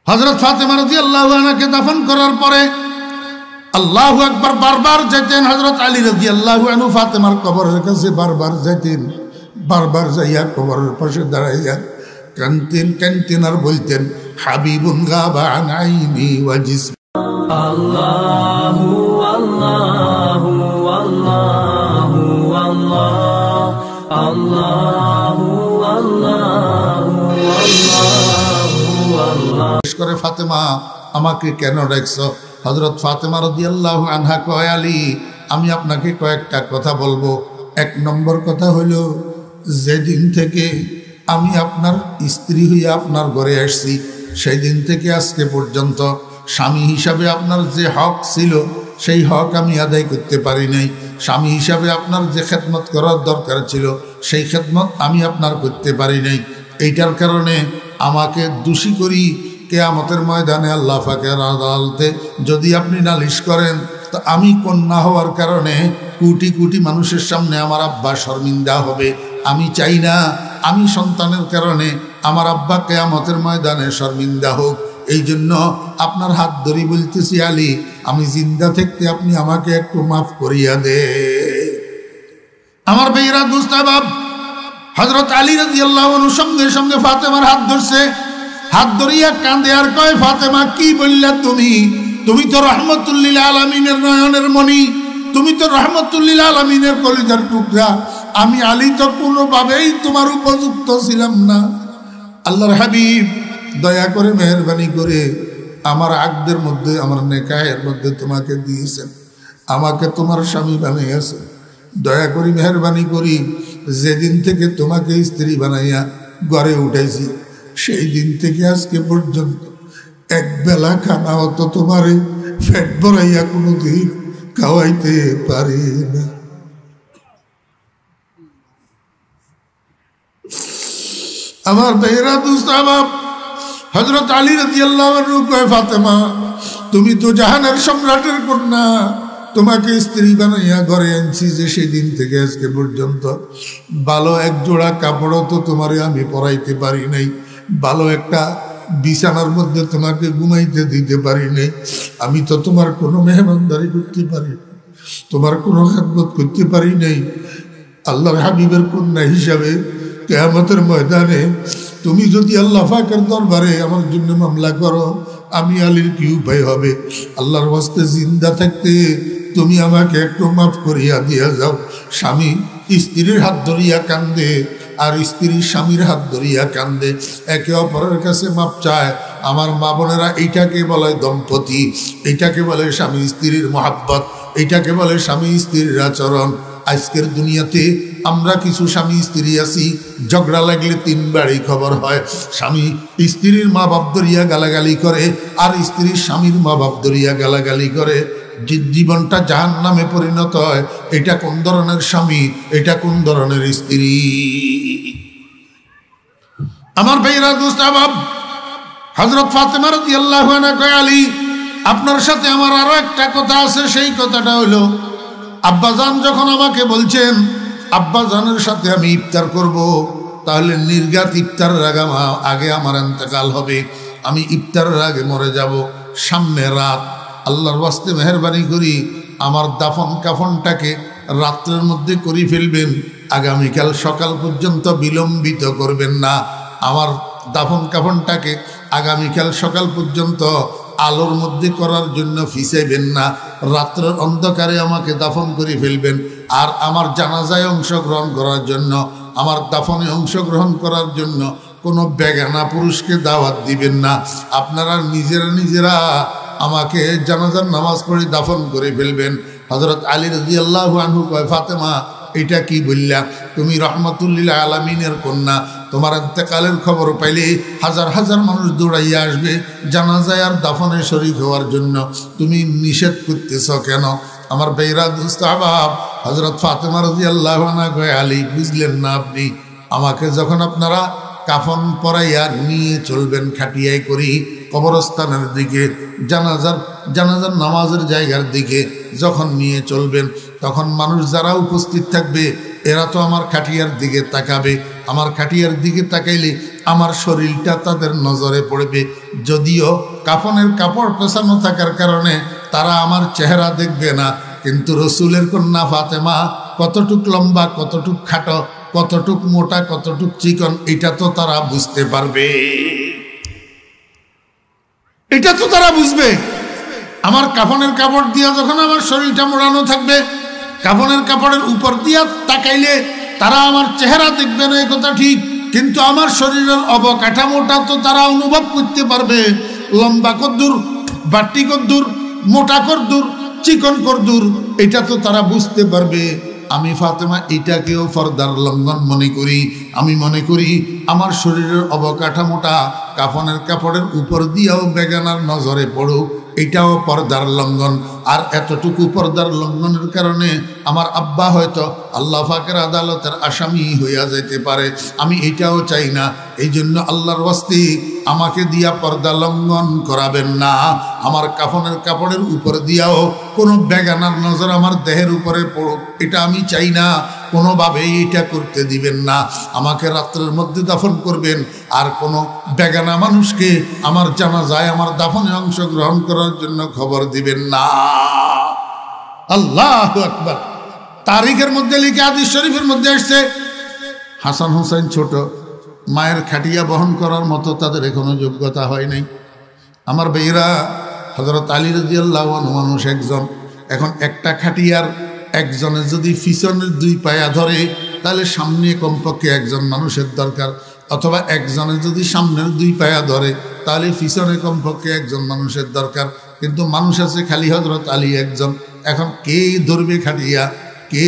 হযরত ফাতেমা রাদিয়াল্লাহু আনহাকে দাফন করার পরে আল্লাহু আকবার বারবার যেতেন। হযরত আলী রাদিয়াল্লাহু আনহু ফাতেমার কবরের কাছে বারবার যেতেন, বারবার যাইয়া কবরের পাশে দাঁড়াইয়া কানতেন আর বলতেন, হাবিবুন গাবা আন আইনি ওয়া জিসমি। আল্লাহু আল্লাহু আল্লাহু আল্লাহ আল্লাহু আল্লাহু আল্লাহু আল্লাহ। করে ফাতেমা আমাকে কেন ডাকছো? হযরত ফাতেমা রাদিয়াল্লাহু আনহা কয়, আলী আমি আপনাকে কয়েকটা কথা বলবো। এক নম্বর কথা হলো, যেদিন থেকে আমি আপনার স্ত্রী হইয়া আপনার ঘরে আসছি সেই দিন থেকে আজকে পর্যন্ত স্বামী হিসাবে আপনার যে হক ছিল সেই হক আমি আদায় করতে পারি নাই। স্বামী হিসাবে আপনার যে খেদমত করার দরকার ছিল সেই খেদমত আমি আপনার করতে পারি নাই। এইটার কারণে আমাকে দোষী করি কিয়ামতের ময়দানে আল্লাহ পাকের আদালতে যদি আপনি নালিশ করেন, তো আমি কন্যা হওয়ার কারণে কোটি কোটি মানুষের সামনে আমার আব্বা শর্মিন্দা হবে। আমি চাই না আমি সন্তানের কারণে আমার আব্বা কিয়ামতের ময়দানে শর্মিন্দা হোক। এই জন্য আপনার হাত ধরি বলতেছি, আলী আমি জিন্দা থাকতে আপনি আমাকে একটু মাফ করিয়া দে। আমার ভাইয়েরা দোস্ত বাব, হযরত আলী রাদিয়াল্লাহু আনহু সঙ্গে সঙ্গে ফাতেমার হাত ধরছে। হাত ধরিয়া কাঁদে আর কয়, ফাতেমা কি বললা তুমি? তুমি তো রহমতুল লিল আলামিনের নয়নের মণি, তুমি তো রহমতুল লিল আলামিনের কলিজার টুকরা। আমি আলী তো কোনোভাবেই তোমার উপযুক্ত ছিলাম না। আল্লাহর হাবিব দয়া করে মেহেরবানি করে আমার আকদের মধ্যে, আমার নেকাহের মধ্যে তোমাকে দিয়েছেন, আমাকে তোমার স্বামী বানাইয়াছে। দয়া করি মেহেরবানি করি যেদিন থেকে তোমাকে স্ত্রী বানাইয়া ঘরে উঠাইছি সেই দিন থেকে আজকে পর্যন্ত এক বেলা খানাও তো তোমারে পেট ভরাইয়া কোনোদিন খাওয়াইতে পারি না। আমার ভাইয়েরা দোস্ত বাপ, হযরত আলী রাদিয়াল্লাহু আনহু কয়, ফাতেমা তুমি তো জাহানের সম্রাটের কন্যা, তোমাকে স্ত্রী বানাইয়া ঘরে আনছি যে সেই দিন থেকে আজকে পর্যন্ত ভালো এক জোড়া কাপড়ও তো তোমারে আমি পরাইতে পারি নাই, ভালো একটা বিছানার মধ্যে তোমাকে ঘুমাইতে দিতে পারি নাই। আমি তো তোমার কোনো মেহমানদারি করতে পারি না, তোমার কোনো খেদমত করতে পারি নাই। আল্লাহর হাবিবের কন্যা হিসাবে কিয়ামতের ময়দানে তুমি যদি আল্লাহ পাকের দরবারে আমার জন্য মামলা করো, আমি আলীর কি উপায় হবে? আল্লাহর ওয়াস্তে জিন্দা থাকতে তুমি আমাকে একটু মাফ করিয়া দিয়া যাও। স্বামী স্ত্রীর হাত ধরিয়া কান্দে আর স্ত্রী স্বামীর হাত ধরিয়া কান্দে, একে অপরের কাছে মাপ চায়। আমার মা বোনেরা, এইটাকে বলে দম্পতি, এইটাকে বলে স্বামী স্ত্রীর মহাব্বত, এইটাকে বলে স্বামী স্ত্রীর আচরণ। আজকের দুনিয়াতে আমরা কিছু স্বামী স্ত্রী আছি, ঝগড়া লাগলে 3 বাড়ি খবর হয়। স্বামী স্ত্রীর মা বাপ ধরিয়া গালাগালি করে আর স্ত্রীর স্বামীর মা বাপ ধরিয়া গালাগালি করে। জীবনটা জাহান্নামে পরিণত হয়। এটা কোন ধরনের স্বামী, এটা কোন ধরনের স্ত্রী? আমার ভাইরা দোস্ত বাব, হযরত ফাতেমা রাদিয়াল্লাহু আনহা কয়, আলী আপনার সাথে আমার আরো একটা কথা আছে। সেই কথাটা হলো, আব্বাজান যখন আমাকে বলছেন আব্বাজানের সাথে আমি ইফতার করব, তাহলে নির্ঘাত ইফতারের আগে আমার ইন্তেকাল হবে, আমি ইফতারের আগে মরে যাব। সামনে রাত, আল্লাহর ওয়াস্তে মেহেরবানি করি আমার দাফন কাফনটাকে রাত্রের মধ্যে করে ফেলবেন, আগামীকাল সকাল পর্যন্ত বিলম্বিত করবেন না। আমার দাফন কাফনটাকে আগামীকাল সকাল পর্যন্ত আলোর মধ্যে করার জন্য ফিসাইবেন না, রাত্রের অন্ধকারে আমাকে দাফন করে ফেলবেন। আর আমার জানাজায় অংশগ্রহণ করার জন্য, আমার দাফনে অংশগ্রহণ করার জন্য কোনো বেগানা পুরুষকে দাওয়াত দিবেন না। আপনারা নিজেরা আমাকে জানাজার নামাজ পড়ে দাফন করে ফেলবেন। হযরত আলী রাদিয়াল্লাহু আনহু কয়, ফাতেমা এটা কি বললা? তুমি রহমতুল লিল আলামিনের কন্যা, তোমার ইন্তেকালের খবর পাইলে হাজার হাজার মানুষ দৌড়াইয়া আসবে জানাজায় আর দাফনে শরীক হওয়ার জন্য, তুমি নিষেধ করতেছ কেন? আমার ভাইরা দোস্ত আহবাব, হযরত ফাতেমা রাদিয়াল্লাহু আনহা কয়, আলী বুঝলেন না আপনি? আমাকে যখন আপনারা কাফন পরাইয়া নিয়ে চলবেন খাটিয়ায় করি কবরস্থানের দিকে, জানাজার নামাজের জায়গার দিকে যখন নিয়ে চলবেন, তখন মানুষ যারা উপস্থিত থাকবে এরা তো আমার খাটিয়ার দিকে তাকাবে, আমার খাটিয়ার দিকে তাকাইলে আমার শরীরটা তাদের নজরে পড়বে। যদিও কাফনের কাপড় পেছানো থাকার কারণে তারা আমার চেহারা দেখবে না, কিন্তু রসুলের কন্যা ফাতেমা কতটুক লম্বা, কতটুক খাটো, কতটুক মোটা, কতটুক চিকন, এটা তো তারা বুঝতে পারবে, এটা তো তারা বুঝবে। আমার কাফনের কাপড় দিয়া যখন আমার শরীরটা মোড়ানো থাকবে, কাফনের কাপড়ের উপর দিয়া তাকাইলে তারা আমার চেহারা দেখবে না, এই কথা ঠিক, কিন্তু আমার শরীরের অবকাঠামোটা তো তারা অনুভব করতে পারবে। লম্বা কদ্দুর, বাটি কদ্দুর, মোটা কদ্দুর, চিকন কদ্দুর, এটা তো তারা বুঝতে পারবে। আমি ফাতেমা এটাকেও পর্দার লঙ্ঘন মনে করি। আমি মনে করি আমার শরীরের অবকাঠামোটা কাফনের কাপড়ের উপর দিয়েও বেগানার নজরে পড়ুক, এটাও পর্দার লঙ্ঘন। আর এতটুকু পর্দার লঙ্ঘনের কারণে আমার আব্বা হয়তো আল্লাহ পাকের আদালতের আসামি হইয়া যেতে পারে। আমি এটাও চাই না। এই জন্য আল্লাহর ওয়াস্তে আমাকে দিয়া পর্দা লঙ্ঘন করাবেন না। আমার কাফনের কাপড়ের উপর দিয়াও কোনো বেগানার নজর আমার দেহের উপরে পড়ুক, এটা আমি চাই না। কোনোভাবেই এটা করতে দিবেন না। আমাকে রাত্রের মধ্যে দাফন করবেন, আর কোনো বেগানা মানুষকে আমার জানাজায়, আমার দাফনে অংশগ্রহণ করার জন্য খবর দিবেন না। আল্লাহু আকবার। তারিখের মধ্যে লিখে হাদিস শরীফের মধ্যে আসছে, হাসান হোসেন ছোট, মায়ের খাটিয়া বহন করার মতো তাদের এখনো যোগ্যতা হয় নাই। আমার ভাইরা, হযরত আলী রাদিয়াল্লাহু আনহু মানুষ একজন। এখন একটা খাটিয়ার একজনে যদি পিছনের দুই পায়া ধরে, তাহলে সামনে কমপক্ষে একজন মানুষের দরকার, অথবা একজনে যদি সামনের দুই পায়া ধরে, তাহলে পিছনে কমপক্ষে একজন মানুষের দরকার। কিন্তু মানুষ আছে খালি হযরত আলী একজন। এখন কে ধরবে খাটিয়া, কে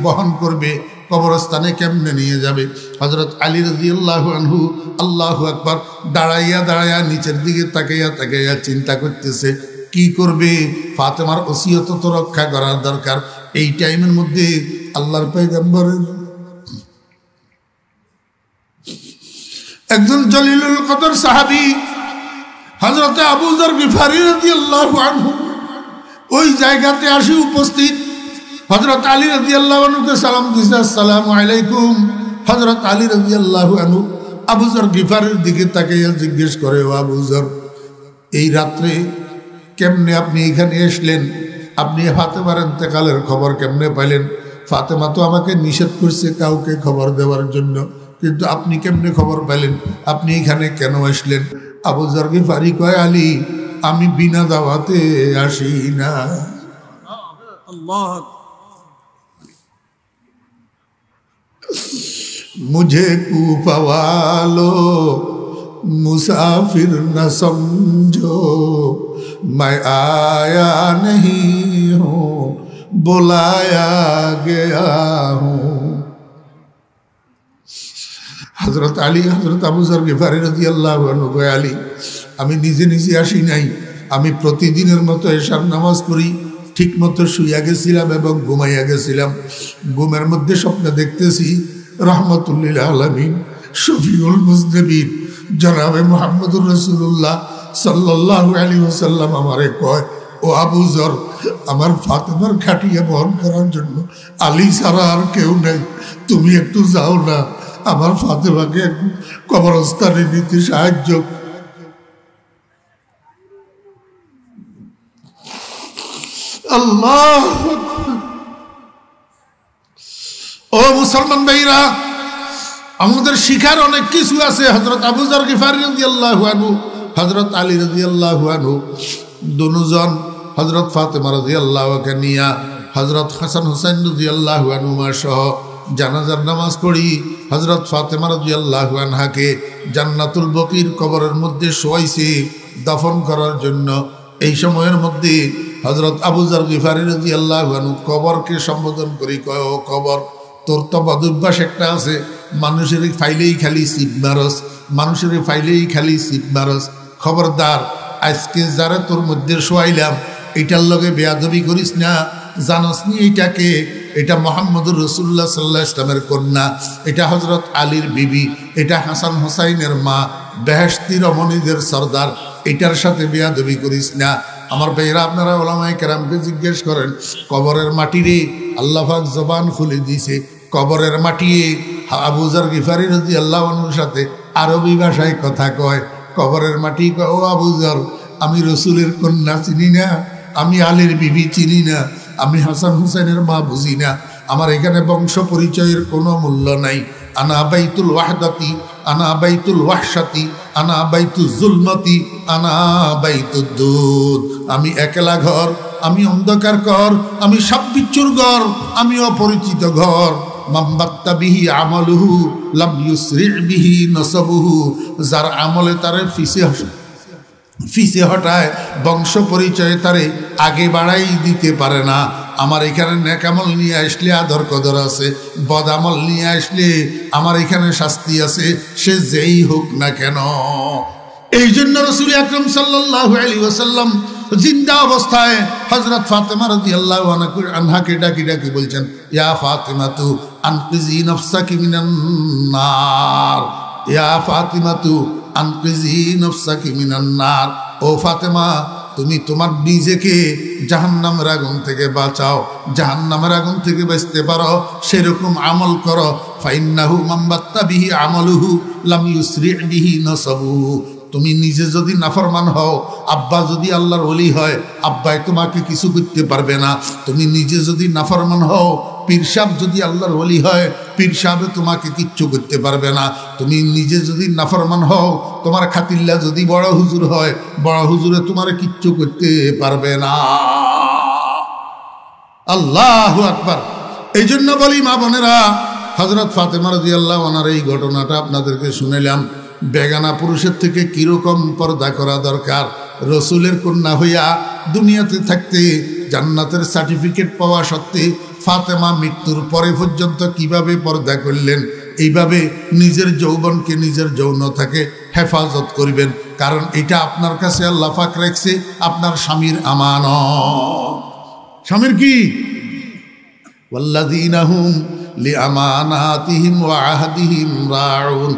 বহন করবে, কবরস্থানে কেমনে নিয়ে যাবে? হযরত আলী রাদিয়াল্লাহু আনহু আল্লাহু আকবার দাঁড়াইয়া দাঁড়াইয়া নিচের দিকে তাকাইয়া তাকাইয়া চিন্তা করতেছে কি করবে। ফাতেমার ওসিয়ত তো রক্ষা করার দরকার। এই টাইমের মধ্যে আল্লাহর পয়গম্বরের একজন জলিলুল কদর সাহাবী হযরত আবু যর গিফারী রাদিয়াল্লাহু আনহু ওই জায়গাতে আসি উপস্থিত। হযরত আলী রাদিয়াল্লাহু আনহুকে সালাম দিছে, আসসালামু আলাইকুম। হযরত আলী রাদিয়াল্লাহু আনহু আবু যর গিফারীর দিকে তাকাইয়া জিজ্ঞেস করে, ও আবু যর, এই রাত্রে কেমনে আপনি এখানে এসলেন? আপনি ফাতেমার ইন্তেকালের খবর কেমনে পাইলেন? ফাতেমা তো আমাকে নিষেধ করছে কাউকে খবর দেওয়ার জন্য, কিন্তু আপনি কেমনে খবর পাইলেন? আপনি এখানে কেন আসলেন? আবু যর গিফারী কয়, আলী, আমি বিনা দাওয়াতে আসি না। मुझे कूफा वालों मुसाफिर न समझो, मैं आया नहीं हूँ, बुलाया गया हूँ। हजरत आली, हजरत আবু যর গিফারী রাদিয়াল্লাহু আনহু কয়, আলী, আমি নিজে নিজে আসি নাই। আমি প্রতিদিনের মতো এশার নামাজ পড়ি, ঠিক মতো শুইয়া গেছিলাম এবং ঘুমাইয়া গেছিলাম। ঘুমের মধ্যে স্বপ্ন দেখতেছি রহমতুল্লিল আলামিন শফিউল মুজনিবিন জনাবে মুহাম্মদুর রাসূলুল্লাহ সাল্লাল্লাহু আলাইহি ওয়াসাল্লাম আমারে কয়, ও আবু যর, আমার ফাতেমার খাটিয়া বহন করার জন্য আলী ছাড়া আর কেউ নেই, তুমি একটু যাও না, আমার ফাতেমাকে কবরস্থানে নিতে সাহায্য। আল্লাহ, ও মুসলমান ভাইরা, আমাদের শিখার অনেক কিছু আছে। হযরত আবু যর গিফারী রাদিয়াল্লাহু আনহু, হযরত আলী রাদিয়াল্লাহু আনহু দুজন হযরত ফাতেমা রাদিয়াল্লাহু আনহা নিয়া হযরত হাসান হুসাইন রাদিয়াল্লাহু আনহুমা সহ জানাজার নামাজ পড়ি হযরত ফাতেমা রাদিয়াল্লাহু আনহাকে জান্নাতুল বকির কবরের মধ্যে শোয়াইছে দাফন করার জন্য। এই সময়ের মধ্যে হযরত আবু যর গিফারী রাদিয়াল্লাহু আনহু কবরকে সম্বোধন করি, কয়, ও কবর, তোর তো বদভ্যাস একটা আছে, মানুষের ফাইলেই খালি সিট মারস, মানুষের ফাইলেই খালি সিট মারস। খবরদার, আজকে যারা তোর মধ্যে শোয়াইলাম এটার লগে বেয়াদবি করিস না। জানস নি এইটাকে? এটা মুহাম্মদুর রাসূলুল্লাহ সাল্লাল্লাহু আলাইহি ওয়াসাল্লামের কন্যা, এটা হযরত আলীর বিবি, এটা হাসান হোসাইনের মা, বেহেশতি রমণীদের সর্দার। এটার সাথে বেয়াদবি করিস না। আমার ভাইরা, আপনারা উলামায়ে কেরামকে জিজ্ঞেস করেন, কবরের মাটিরে আল্লাহ পাক জবান খুলে দিয়েছে, কবরের মাটিয়ে আবু যর গিফারি রাদিয়াল্লাহু আনহুর সাথে আরবি ভাষায় কথা কয়। কবরের মাটি কয়, ও আবু যর, আমি রসুলের কন্যা চিনি না, আমি আলীর বিবি চিনি না, আমি হাসান হুসেনের মা বুঝি না, আমার এখানে বংশ পরিচয়ের কোনো মূল্য নাই। আনা বাইতুল ওয়াহদাতি, আনা বাইতুল ওয়াহশাতি, আনা বাইতুল জুলমতি, আনা বাইতুদ দুদ। আমি একলা ঘর, আমি অন্ধকার ঘর, আমি সব বিচ্ছুর ঘর, আমি অপরিচিত ঘর। মাম্বাত্তা বিহি আমালুহু লাম ইউসরি বিহি নসবুহু। যার আমলে তারে ফিসে হটায়, বংশ পরিচয়ে তারে আগে বাড়াই দিতে পারে না। আমার এখানে নেকামল নিয়ে আসলে আদর কদর আছে, বদামল নিয়ে আসলে আমার এখানে শাস্তি আছে, সে যেই হোক না কেন। এই জন্য রাসূল আকরাম সাল্লাল্লাহু আলাইহি ওয়াসাল্লাম জিন্দা অবস্থায় হযরত ফাতেমা রাদিয়াল্লাহু আনহাকে ডাকি ডাকি বলছেন, ইয়া ফাতিমাতু আনকিজি নাফসাকি মিনান নার, ইয়া ফাতিমাতু আনকিজি নাফসাকি মিনান নার। ও ফাতেমা, তুমি তোমার নিজেকে জাহান্নামের আগুন থেকে বাঁচাও, জাহান্নামের আগুন থেকে বাঁচতে পারো সেরকম আমল করো। ফাইন্নাহু মাম্বাত্তা বিহি আমালুহু লাম ইউসরি বিহি নসবুহু। তুমি নিজে যদি নাফরমান হও, আব্বা যদি আল্লাহর ওলি হয়, আব্বাই তোমাকে কিছু করতে পারবে না। তুমি নিজে যদি নাফরমান হও, পীর সাহেব যদি আল্লাহর ওলি হয়, পীর সাহেবে তোমাকে কিচ্ছু করতে পারবে না। তুমি নিজে যদি নাফরমান হও, তোমার খাতিল্লা যদি বড় হুজুর হয়, বড় হুজুরে তোমার কিচ্ছু করতে পারবে না। আল্লাহু আকবার। এই জন্য বলি মা বোনেরা, হযরত ফাতেমা রাদিয়াল্লাহু আনহার এই ঘটনাটা আপনাদেরকে শুনাইলাম। বেগানা পুরুষের থেকে কিরকম পর্দা করা দরকার। রসুলের কন্যা হইয়া দুনিয়াতে থাকতে জান্নাতের সার্টিফিকেট পাওয়া সত্ত্বে ফাতেমা মৃত্যুর পরে পর্যন্ত কিভাবে পর্দা করলেন। এইভাবে নিজের যৌবনকে, নিজের যৌনতাকে হেফাজত করবেন, কারণ এটা আপনার কাছে আল্লাহ পাক রাখছে আপনার স্বামীর আমানত। স্বামীর কি? ওয়াল্লাযীনা হুম লিআমানাতিহিম ওয়া আহদিহিম রাউন।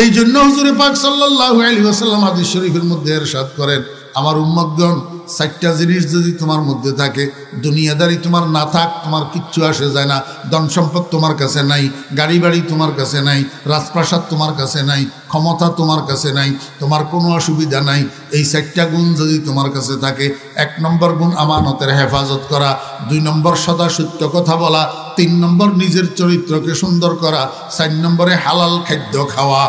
এই জন্য হুজুরে পাক সাল্লাল্লাহু আলাইহি ওয়াসাল্লাম হাদিস শরীফের মধ্যে ইরশাদ করেন, আমার উম্মতগণ, 4টা জিনিস যদি তোমার মধ্যে থাকে, দুনিয়াদারি তোমার না থাক, তোমার কিচ্ছু আসে যায় না। ধন সম্পদ তোমার কাছে নাই, গাড়ি বাড়ি তোমার কাছে নাই, রাজপ্রাসাদ তোমার কাছে নাই, ক্ষমতা তোমার কাছে নাই, তোমার কোনো অসুবিধা নাই। এই 4টা গুণ যদি তোমার কাছে থাকে, 1 নম্বর গুণ আমানতের হেফাজত করা, 2 নম্বর সদা সত্য কথা বলা, 3 নম্বর নিজের চরিত্রকে সুন্দর করা, 4 নম্বরে হালাল খাদ্য খাওয়া।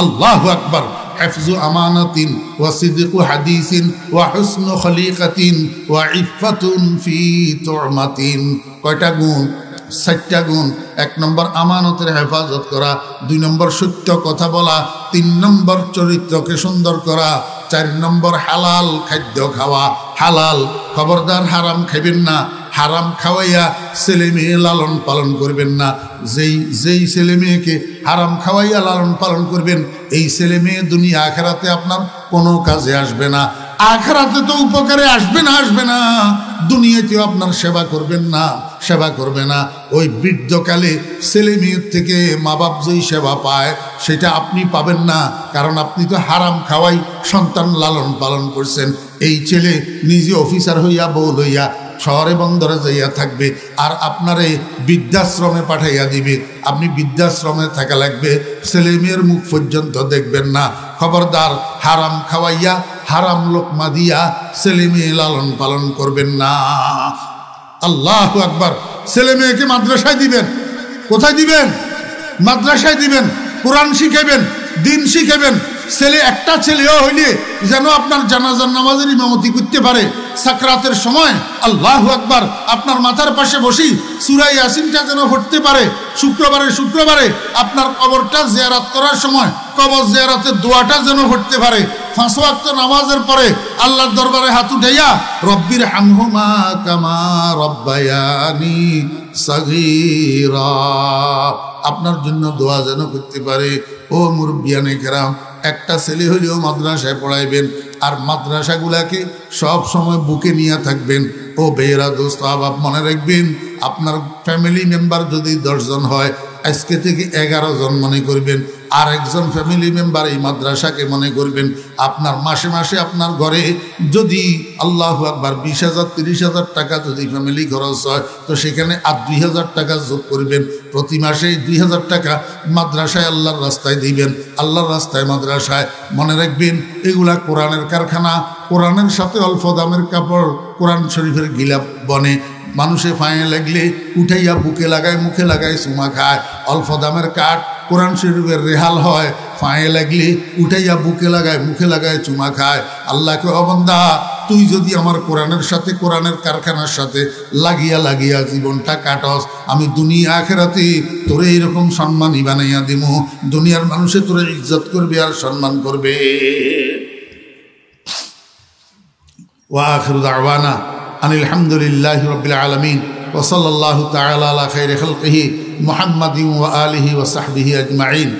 আল্লাহু আকবার। হিফযু আমানাতিন ওয়া সিদকু হাদিসিন ওয়া হুসনু খলিকাতিন ওয়া ইফাতুন ফি তুমাতিন। কয়টা গুণ? 4টা গুণ। 1 নম্বর আমানতের হেফাজত করা, 2 নম্বর সত্য কথা বলা, 3 নম্বর চরিত্রকে সুন্দর করা, 4 নম্বর হালাল খাদ্য খাওয়া। হালাল, খবরদার হারাম খাইবেন না। হারাম খাওয়াইয়া ছেলে মেয়ে লালন পালন করবেন না। যেই ছেলে মেয়েকে হারাম খাওয়াইয়া লালন পালন করবেন, এই ছেলে মেয়ে দুনিয়া আখিরাতে আপনার কোনো কাজে আসবে না। আখিরাতে তো উপকারে আসবে না, দুনিয়াতেও আপনার সেবা করবে না। ওই বৃদ্ধকালে ছেলে মেয়ের থেকে মা বাপ যেই সেবা পায় সেটা আপনি পাবেন না, কারণ আপনি তো হারাম খাওয়াই সন্তান লালন পালন করছেন। এই ছেলে নিজে অফিসার হইয়া, বউ লইয়া শহরে বন্দরে যাইয়া থাকবে, আর আপনারে বৃদ্ধাশ্রমে পাঠাইয়া দিবে। আপনি বৃদ্ধাশ্রমে থাকা লাগবে, ছেলে মেয়ের মুখ পর্যন্ত দেখবেন না। খবরদার হারাম খাওয়াইয়া, হারাম লোকমা দিয়া ছেলে মেয়ে লালন পালন করবেন না। আল্লাহু আকবার। ছেলে মেয়েকে মাদ্রাসায় দিবেন। কোথায় দিবেন? মাদ্রাসায় দিবেন। কোরআন শিখাবেন, দিন শিখাবেন। ছেলে, একটা ছেলেও হইলে যেন আপনার জানাজার নামাজের ইমামতি করতে পারে। সাকরাতের সময় আল্লাহু আকবার আপনার মাথার পাশে বসি সূরা ইয়াসিনটা যেন পড়তে পারে। শুক্রবারে আপনার কবরটা জিয়ারত করার সময় কবর জিয়ারতের দোয়াটা যেন পড়তে পারে। 5 ওয়াক্ত নামাজের পরে আল্লাহর দরবারে হাত উঠাইয়া রব্বির হামহুমা কামা রব্বায়ানি সাগীরা আপনার জন্য দোয়া যেন করতে পারে। ও মুরব্বিয়ানে কেরাম, একটা ছেলে হলেও মাদ্রাসায় পড়াইবেন, আর মাদ্রাসাগুলাকে সব সময় বুকে নিয়ে থাকবেন। ও বেয়েরা দোস্ত আবাব, মনে রাখবেন, আপনার ফ্যামিলি মেম্বার যদি 10 জন হয়, আজকে থেকে 11 জন মনে করবেন। আর একজন ফ্যামিলি মেম্বার এই মাদ্রাসাকে মনে করবেন আপনার মাসে মাসে আপনার ঘরে যদি আল্লাহু আকবার 20,000 30,000 টাকা যদি ফ্যামিলি খরচ হয় তো সেখানে আর 2,000 টাকা যোগ করবেন। প্রতি মাসে 2,000 টাকা মাদ্রাসায় আল্লাহর রাস্তায় দিবেন, আল্লাহর রাস্তায় মাদ্রাসায়। মনে রাখবেন এগুলা কোরআনের কারখানা। কোরআনের সাথে অল্প দামের কাপড়, কোরআন শরীফের গিলাপ বনে, মানুষে ফাঁয়ে লাগলে উঠাইয়া বুকে লাগায়, মুখে লাগায়, চুমা খায়। অল্প দামের কাঠ কোরআন শরীফের রেহাল হয়, ফাঁয়ে লাগলে উঠাইয়া বুকে লাগায়, মুখে লাগায়, চুমা খায়। আল্লাহকে অবন্দা তুই যদি আমার কোরআনের সাথে, কোরআনের কারখানার সাথে লাগিয়া লাগিয়া জীবনটা কাটস, আমি দুনিয়া আখিরাতে তোরে এইরকম সম্মানই বানাইয়া দিব। দুনিয়ার মানুষে তোরে ইজ্জত করবে আর সম্মান করবে। ওয়া আখিরু দাওয়ানা আনিল হামদুলিল্লাহি রাব্বিল আলামিন ওয়া সাল্লাল্লাহু তাআলা আলা খাইরি খালকিহি মুহাম্মাদিন ওয়া আলিহি ওয়া সাহবিহি আজমাইন।